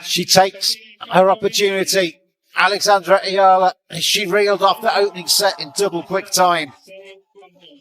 She takes her opportunity. Alexandra Eala, she reeled off the opening set in double quick time.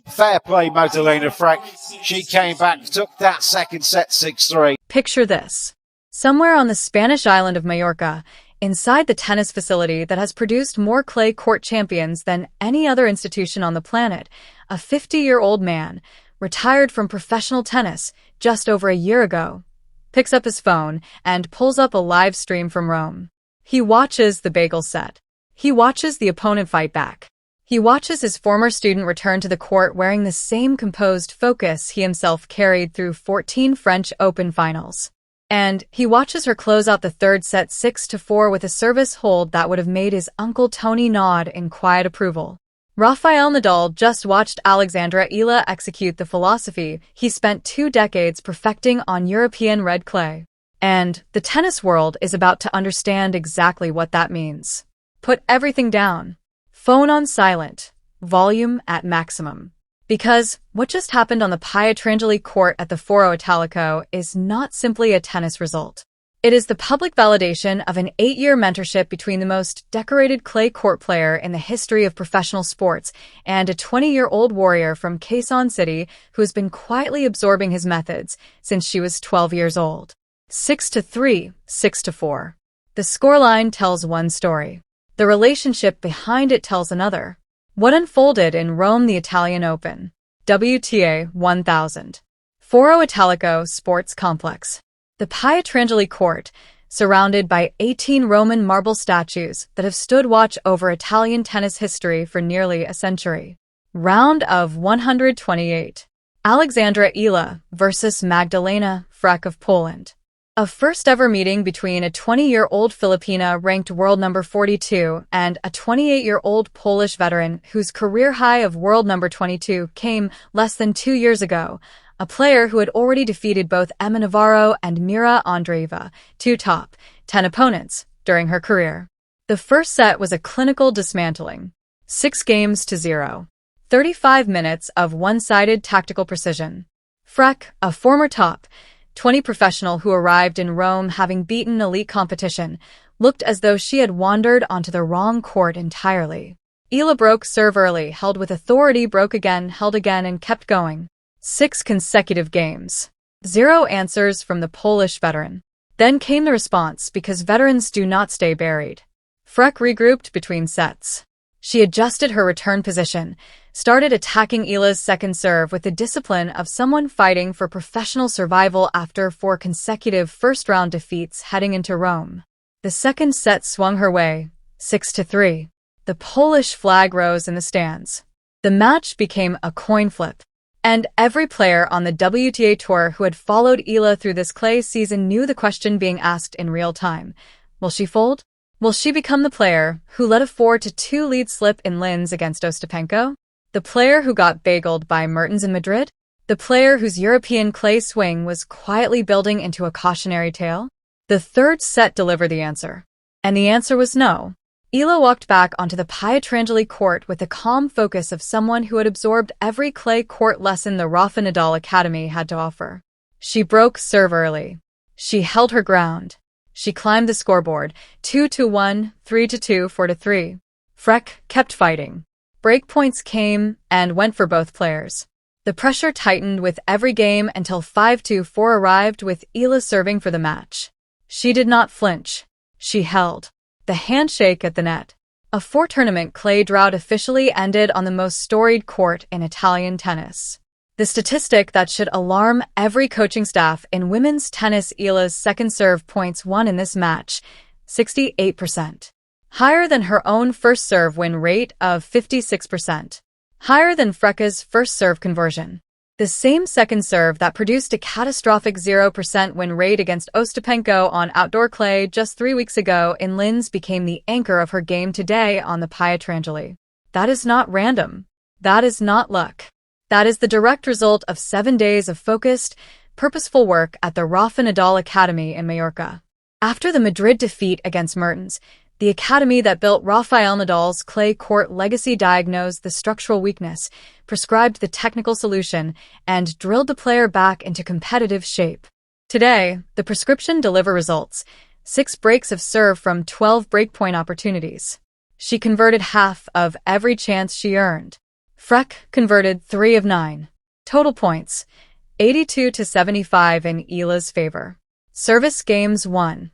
Fair play, Magdalena Frech. She came back, took that second set 6-3. Picture this. Somewhere on the Spanish island of Majorca, inside the tennis facility that has produced more clay court champions than any other institution on the planet, a 50-year-old man, retired from professional tennis just over a year ago, picks up his phone and pulls up a live stream from Rome. He watches the bagel set. He watches the opponent fight back. He watches his former student return to the court wearing the same composed focus he himself carried through 14 French Open finals. And he watches her close out the third set 6-4 with a service hold that would have made his Uncle Tony nod in quiet approval. Rafael Nadal just watched Alexandra Eala execute the philosophy he spent 2 decades perfecting on European red clay. And the tennis world is about to understand exactly what that means. Put everything down. Phone on silent. Volume at maximum. Because what just happened on the Pietrangeli court at the Foro Italico is not simply a tennis result. It is the public validation of an 8-year mentorship between the most decorated clay court player in the history of professional sports and a 20-year-old warrior from Quezon City who has been quietly absorbing his methods since she was 12 years old. 6-3, 6-4. The scoreline tells one story. The relationship behind it tells another. What unfolded in Rome, the Italian Open? WTA 1000. Foro Italico Sports Complex. The Pietrangeli court, surrounded by 18 Roman marble statues that have stood watch over Italian tennis history for nearly a century. Round of 128. Alexandra Eala versus Magdalena Frech of Poland. A first-ever meeting between a 20-year-old Filipina ranked world number 42 and a 28-year-old Polish veteran whose career high of world number 22 came less than 2 years ago, a player who had already defeated both Emma Navarro and Mira Andreeva, 2 top 10 opponents, during her career. The first set was a clinical dismantling. 6-0. 35 minutes of one-sided tactical precision. Frech, a former top 20 professional who arrived in Rome having beaten elite competition, looked as though she had wandered onto the wrong court entirely. Eala broke serve early, held with authority, broke again, held again, and kept going. 6 consecutive games. 0 answers from the Polish veteran. Then came the response, because veterans do not stay buried. Frech regrouped between sets. She adjusted her return position, started attacking Eala's second serve with the discipline of someone fighting for professional survival after 4 consecutive first-round defeats heading into Rome. The second set swung her way, 6-3. The Polish flag rose in the stands. The match became a coin flip. And every player on the WTA Tour who had followed Eala through this clay season knew the question being asked in real time. Will she fold? Will she become the player who let a 4-2 lead slip in Linz against Ostapenko? The player who got bageled by Mertens in Madrid? The player whose European clay swing was quietly building into a cautionary tale? The third set delivered the answer. And the answer was no. Eala walked back onto the Pietrangeli court with the calm focus of someone who had absorbed every clay court lesson the Rafael Nadal Academy had to offer. She broke serve early. She held her ground. She climbed the scoreboard, 2-1, 3-2, 4-3. Frech kept fighting. Breakpoints came and went for both players. The pressure tightened with every game until 5-4 arrived with Eala serving for the match. She did not flinch. She held. The handshake at the net. A 4-tournament clay drought officially ended on the most storied court in Italian tennis. The statistic that should alarm every coaching staff in women's tennis: Eala's second serve points won in this match, 68%. Higher than her own first serve win rate of 56%. Higher than Frech's first serve conversion. The same second serve that produced a catastrophic 0% win rate against Ostapenko on outdoor clay just 3 weeks ago in Linz became the anchor of her game today on the Pietrangeli. That is not random. That is not luck. That is the direct result of 7 days of focused, purposeful work at the Rafael Nadal Academy in Majorca. After the Madrid defeat against Mertens, The academy that built Rafael Nadal's clay court legacy diagnosed the structural weakness, prescribed the technical solution, and drilled the player back into competitive shape. Today, the prescription delivers results. 6 breaks of serve from 12 breakpoint opportunities. She converted half of every chance she earned. Frech converted 3 of 9. Total points, 82 to 75 in Eala's favor. Service games won,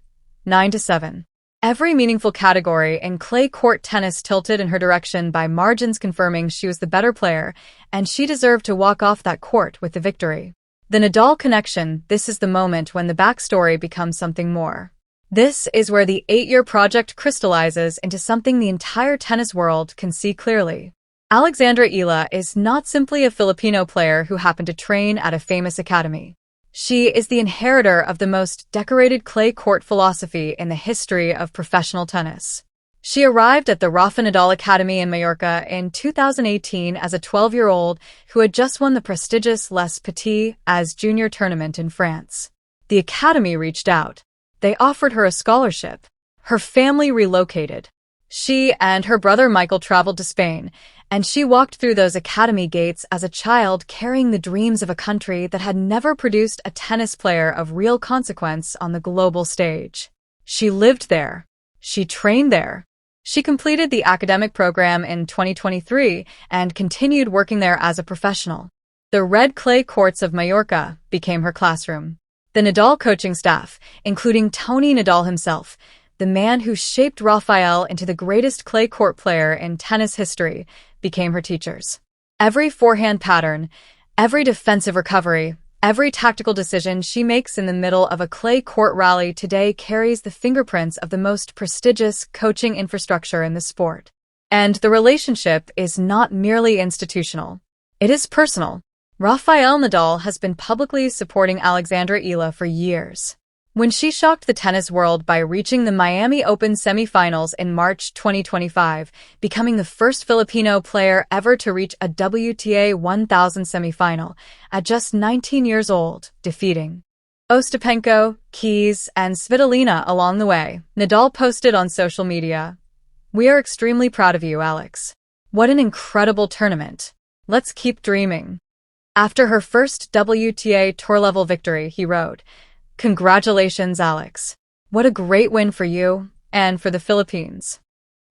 9 to 7. Every meaningful category in clay court tennis tilted in her direction by margins, confirming she was the better player, and she deserved to walk off that court with the victory. The Nadal connection. This is the moment when the backstory becomes something more. This is where the 8-year project crystallizes into something the entire tennis world can see clearly. Alexandra Eala is not simply a Filipino player who happened to train at a famous academy. She is the inheritor of the most decorated clay court philosophy in the history of professional tennis. She arrived at the Rafael Nadal Academy in Mallorca in 2018 as a 12-year-old who had just won the prestigious Les Petits as junior tournament in France. The academy reached out. They offered her a scholarship. Her family relocated. She and her brother Michael traveled to Spain, and she walked through those academy gates as a child, carrying the dreams of a country that had never produced a tennis player of real consequence on the global stage. She lived there. She trained there. She completed the academic program in 2023 and continued working there as a professional. The red clay courts of Mallorca became her classroom. The Nadal coaching staff, including Tony Nadal himself, the man who shaped Rafael into the greatest clay court player in tennis history, became her teachers. Every forehand pattern, every defensive recovery, every tactical decision she makes in the middle of a clay court rally today carries the fingerprints of the most prestigious coaching infrastructure in the sport. And the relationship is not merely institutional. It is personal. Rafael Nadal has been publicly supporting Alexandra Eala for years. When she shocked the tennis world by reaching the Miami Open semifinals in March 2025, becoming the first Filipino player ever to reach a WTA 1000 semifinal at just 19 years old, defeating Ostapenko, Keys, and Svitolina along the way, Nadal posted on social media, "We are extremely proud of you, Alex. What an incredible tournament. Let's keep dreaming." After her first WTA tour-level victory, he wrote, "Congratulations, Alex. What a great win for you and for the Philippines."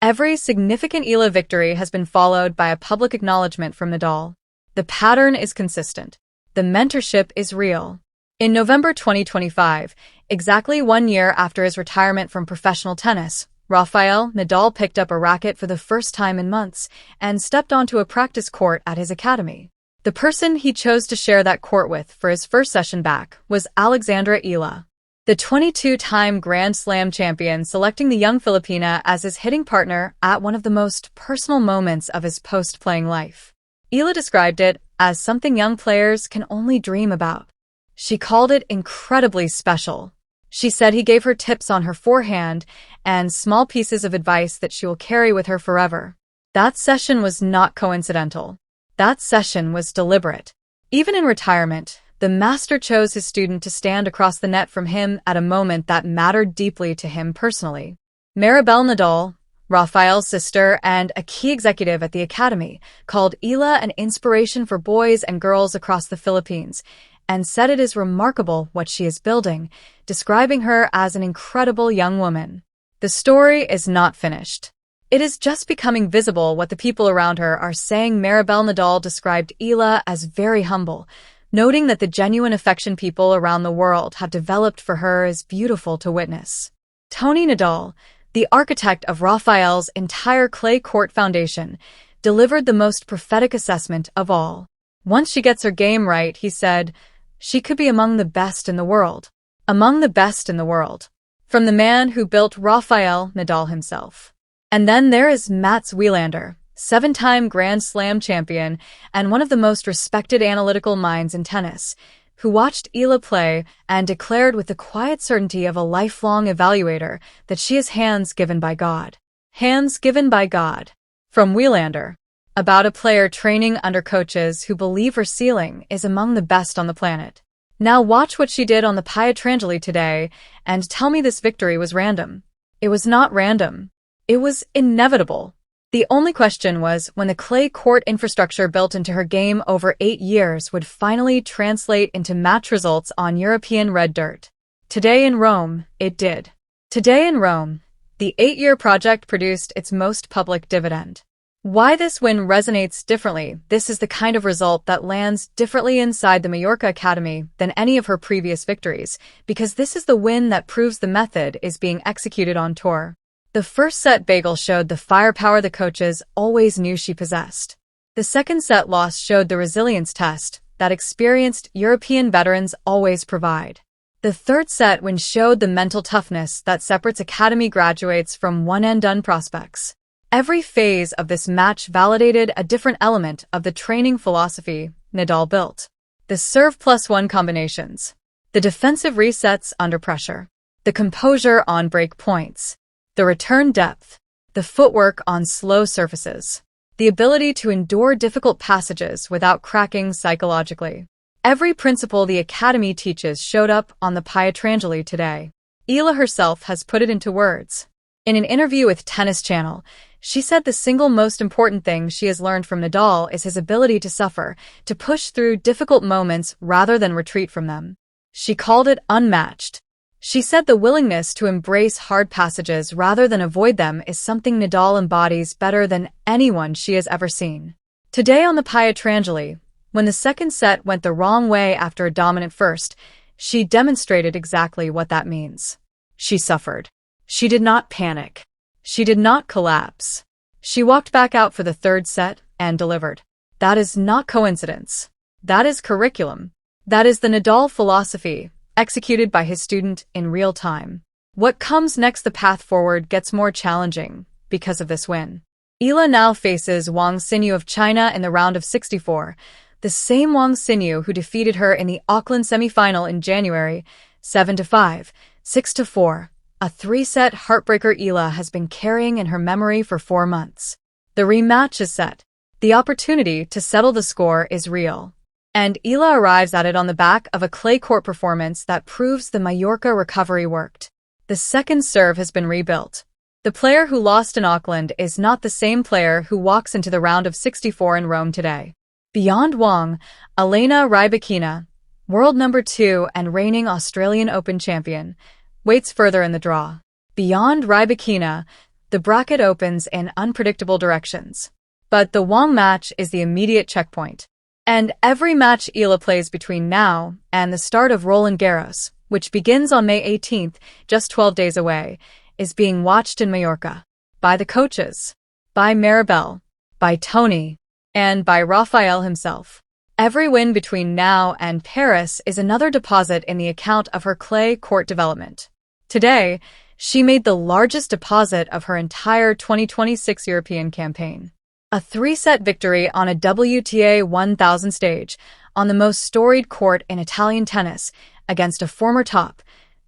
Every significant Eala victory has been followed by a public acknowledgement from Nadal. The pattern is consistent. The mentorship is real. In November 2025, exactly 1 year after his retirement from professional tennis, Rafael Nadal picked up a racket for the first time in months and stepped onto a practice court at his academy. The person he chose to share that court with for his first session back was Alexandra Eala, the 22-time Grand Slam champion, selecting the young Filipina as his hitting partner at one of the most personal moments of his post-playing life. Eala described it as something young players can only dream about. She called it incredibly special. She said he gave her tips on her forehand and small pieces of advice that she will carry with her forever. That session was not coincidental. That session was deliberate. Even in retirement, the master chose his student to stand across the net from him at a moment that mattered deeply to him personally. Maribel Nadal, Rafael's sister and a key executive at the academy, called Eala an inspiration for boys and girls across the Philippines, and said it is remarkable what she is building, describing her as an incredible young woman. The story is not finished. It is just becoming visible what the people around her are saying. Maribel Nadal described Eala as very humble, noting that the genuine affection people around the world have developed for her is beautiful to witness. Tony Nadal, the architect of Rafael's entire clay court foundation, delivered the most prophetic assessment of all. Once she gets her game right, he said, she could be among the best in the world. Among the best in the world. From the man who built Rafael Nadal himself. And then there is Mats Wilander, 7-time Grand Slam champion and one of the most respected analytical minds in tennis, who watched Eala play and declared with the quiet certainty of a lifelong evaluator that she is hands given by God. Hands given by God. From Wilander, about a player training under coaches who believe her ceiling is among the best on the planet. Now watch what she did on the Pietrangeli today and tell me this victory was random. It was not random. It was inevitable. The only question was when the clay court infrastructure built into her game over 8 years would finally translate into match results on European red dirt. Today in Rome, it did. Today in Rome, the 8-year project produced its most public dividend. Why this win resonates differently? This is the kind of result that lands differently inside the Mallorca Academy than any of her previous victories, because this is the win that proves the method is being executed on tour. The first set bagel showed the firepower the coaches always knew she possessed. The second set loss showed the resilience test that experienced European veterans always provide. The third set win showed the mental toughness that separates academy graduates from one-and-done prospects. Every phase of this match validated a different element of the training philosophy Nadal built. The serve +1 combinations, the defensive resets under pressure, the composure on break points, the return depth, the footwork on slow surfaces, the ability to endure difficult passages without cracking psychologically. Every principle the Academy teaches showed up on the Pietrangeli today. Eala herself has put it into words. In an interview with Tennis Channel, she said the single most important thing she has learned from Nadal is his ability to suffer, to push through difficult moments rather than retreat from them. She called it unmatched. She said the willingness to embrace hard passages rather than avoid them is something Nadal embodies better than anyone she has ever seen. Today on the Pietrangeli, when the second set went the wrong way after a dominant first, she demonstrated exactly what that means. She suffered. She did not panic. She did not collapse. She walked back out for the third set and delivered. That is not coincidence. That is curriculum. That is the Nadal philosophy, executed by his student in real time. What comes next? The path forward gets more challenging because of this win. Eala now faces Wang Xinyu of China in the round of 64, the same Wang Xinyu who defeated her in the Auckland semifinal in January, 7-5, 6-4. A 3-set heartbreaker Eala has been carrying in her memory for 4 months. The rematch is set. The opportunity to settle the score is real. And Eala arrives at it on the back of a clay court performance that proves the Mallorca recovery worked. The second serve has been rebuilt. The player who lost in Auckland is not the same player who walks into the round of 64 in Rome today. Beyond Wang, Elena Rybakina, world number 2 and reigning Australian Open champion, waits further in the draw. Beyond Rybakina, the bracket opens in unpredictable directions. But the Wang match is the immediate checkpoint. And every match Eala plays between now and the start of Roland Garros, which begins on May 18th, just 12 days away, is being watched in Mallorca. By the coaches, by Maribel, by Tony, and by Rafael himself. Every win between now and Paris is another deposit in the account of her clay court development. Today, she made the largest deposit of her entire 2026 European campaign. A 3-set victory on a WTA 1000 stage, on the most storied court in Italian tennis, against a former top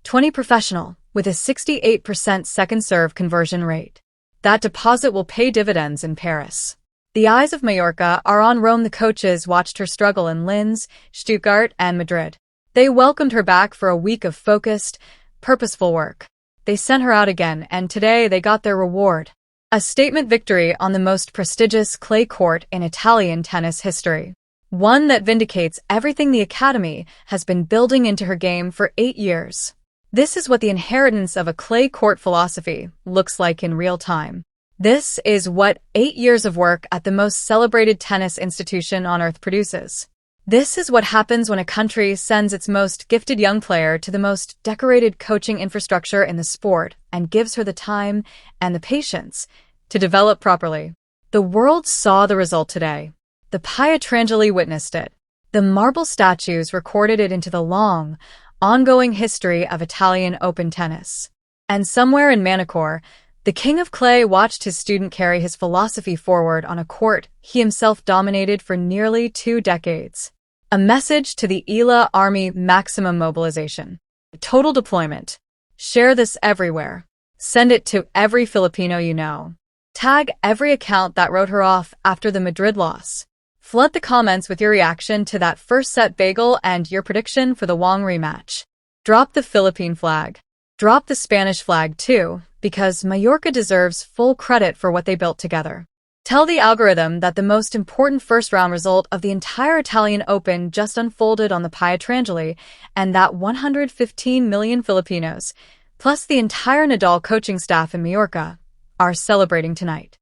20 professional with a 68% second serve conversion rate. That deposit will pay dividends in Paris. The eyes of Mallorca are on Rome. The coaches watched her struggle in Linz, Stuttgart, and Madrid. They welcomed her back for a week of focused, purposeful work. They sent her out again, and today they got their reward. A statement victory on the most prestigious clay court in Italian tennis history. One that vindicates everything the Academy has been building into her game for 8 years. This is what the inheritance of a clay court philosophy looks like in real time. This is what 8 years of work at the most celebrated tennis institution on earth produces. This is what happens when a country sends its most gifted young player to the most decorated coaching infrastructure in the sport and gives her the time and the patience to develop properly. The world saw the result today. The Pietrangeli witnessed it. The marble statues recorded it into the long, ongoing history of Italian Open tennis. And somewhere in Manacor, the King of Clay watched his student carry his philosophy forward on a court he himself dominated for nearly 2 decades. A message to the Eala Army: maximum mobilization. Total deployment. Share this everywhere. Send it to every Filipino you know. Tag every account that wrote her off after the Madrid loss. Flood the comments with your reaction to that first set bagel and your prediction for the Wang rematch. Drop the Philippine flag. Drop the Spanish flag too, because Mallorca deserves full credit for what they built together. Tell the algorithm that the most important first-round result of the entire Italian Open just unfolded on the Pietrangeli, and that 115 million Filipinos, plus the entire Nadal coaching staff in Mallorca, are celebrating tonight.